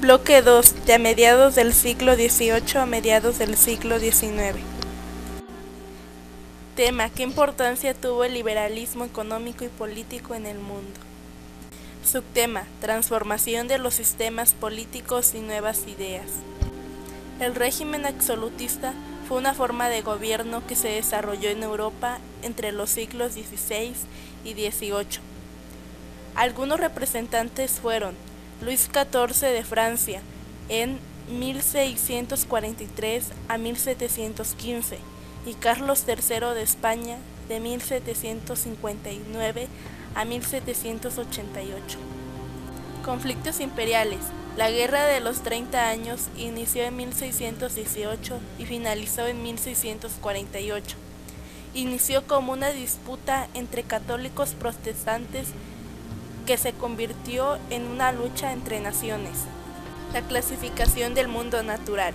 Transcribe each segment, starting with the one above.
Bloque 2, de mediados del siglo XVIII a mediados del siglo XIX. Tema: ¿qué importancia tuvo el liberalismo económico y político en el mundo? Subtema: transformación de los sistemas políticos y nuevas ideas. El régimen absolutista fue una forma de gobierno que se desarrolló en Europa entre los siglos XVI y XVIII. Algunos representantes fueron Luis XIV de Francia en 1643 a 1715 y Carlos III de España de 1759 a 1788. Conflictos imperiales. La Guerra de los 30 Años inició en 1618 y finalizó en 1648. Inició como una disputa entre católicos protestantes que se convirtió en una lucha entre naciones. La clasificación del mundo natural.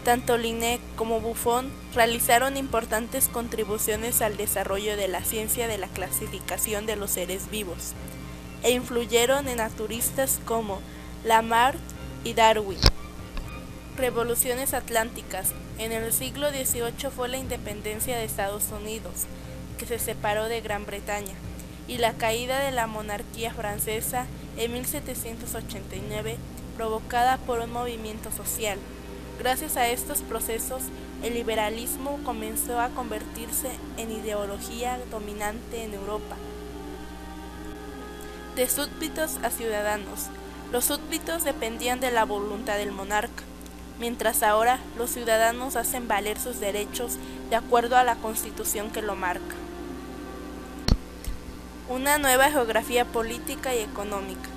Tanto Linné como Buffon realizaron importantes contribuciones al desarrollo de la ciencia de la clasificación de los seres vivos, e influyeron en naturistas como Lamarck y Darwin. Revoluciones atlánticas. En el siglo XVIII fue la independencia de Estados Unidos, que se separó de Gran Bretaña, y la caída de la monarquía francesa en 1789, provocada por un movimiento social. Gracias a estos procesos, el liberalismo comenzó a convertirse en ideología dominante en Europa. De súbditos a ciudadanos. Los súbditos dependían de la voluntad del monarca, mientras ahora los ciudadanos hacen valer sus derechos de acuerdo a la Constitución que lo marca. Una nueva geografía política y económica.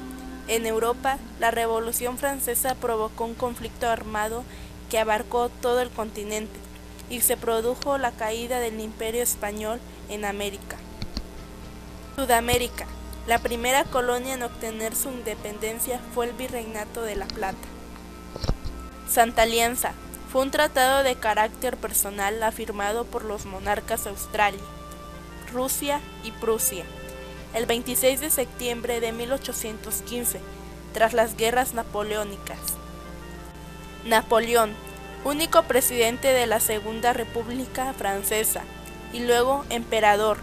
En Europa, la Revolución Francesa provocó un conflicto armado que abarcó todo el continente, y se produjo la caída del Imperio Español en América. Sudamérica. La primera colonia en obtener su independencia fue el Virreinato de La Plata. Santa Alianza. Fue un tratado de carácter personal firmado por los monarcas de Australia, Rusia y Prusia el 26 de septiembre de 1815, tras las guerras napoleónicas. Napoleón, único presidente de la Segunda República Francesa y luego emperador,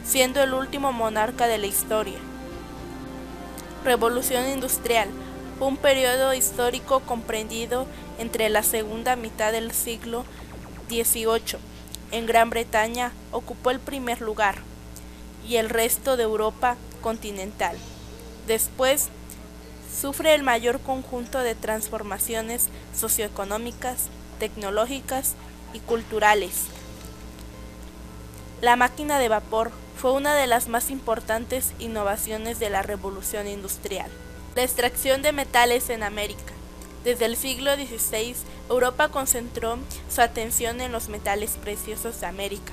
siendo el último monarca de la historia. Revolución industrial, fue un periodo histórico comprendido entre la segunda mitad del siglo XVIII. En Gran Bretaña ocupó el primer lugar, y el resto de Europa continental. Después, sufre el mayor conjunto de transformaciones socioeconómicas, tecnológicas y culturales. La máquina de vapor fue una de las más importantes innovaciones de la Revolución Industrial. La extracción de metales en América. Desde el siglo XVI, Europa concentró su atención en los metales preciosos de América.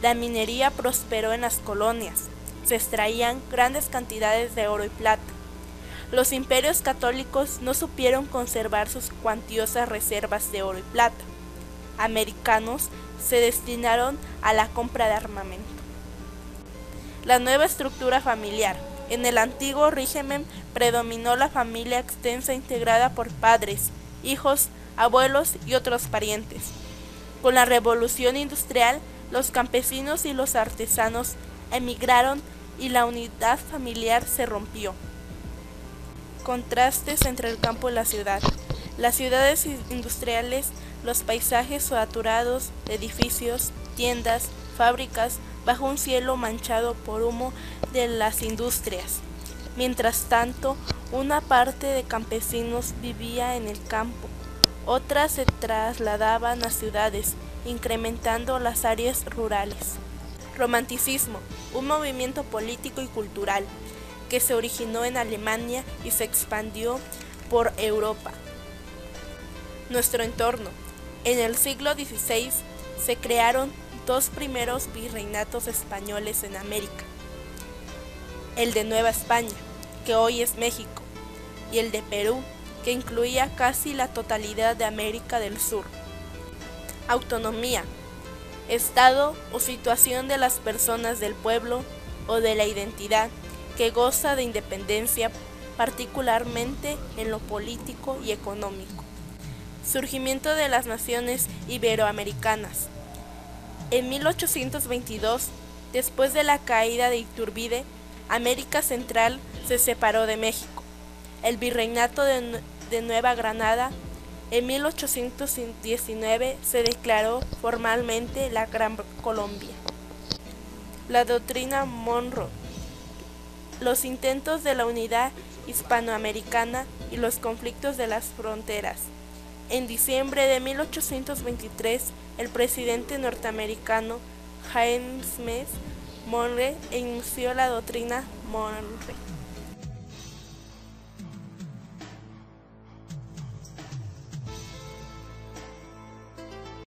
La minería prosperó en las colonias, se extraían grandes cantidades de oro y plata. Los imperios católicos no supieron conservar sus cuantiosas reservas de oro y plata. Americanos se destinaron a la compra de armamento. La nueva estructura familiar. En el antiguo régimen predominó la familia extensa integrada por padres, hijos, abuelos y otros parientes. Con la Revolución Industrial, los campesinos y los artesanos emigraron y la unidad familiar se rompió. Contrastes entre el campo y la ciudad. Las ciudades industriales, los paisajes saturados de edificios, tiendas, fábricas, bajo un cielo manchado por humo de las industrias. Mientras tanto, una parte de campesinos vivía en el campo, otras se trasladaban a ciudades, incrementando las áreas rurales. Romanticismo, un movimiento político y cultural que se originó en Alemania y se expandió por Europa. Nuestro entorno. En el siglo XVI se crearon dos primeros virreinatos españoles en América: el de Nueva España, que hoy es México, y el de Perú, que incluía casi la totalidad de América del Sur. Autonomía, estado o situación de las personas del pueblo o de la identidad que goza de independencia particularmente en lo político y económico. Surgimiento de las naciones iberoamericanas. En 1822, después de la caída de Iturbide, América Central se separó de México. El Virreinato de Nueva Granada en 1819 se declaró formalmente la Gran Colombia. La doctrina Monroe. Los intentos de la unidad hispanoamericana y los conflictos de las fronteras. En diciembre de 1823, el presidente norteamericano James Monroe inició la doctrina Monroe.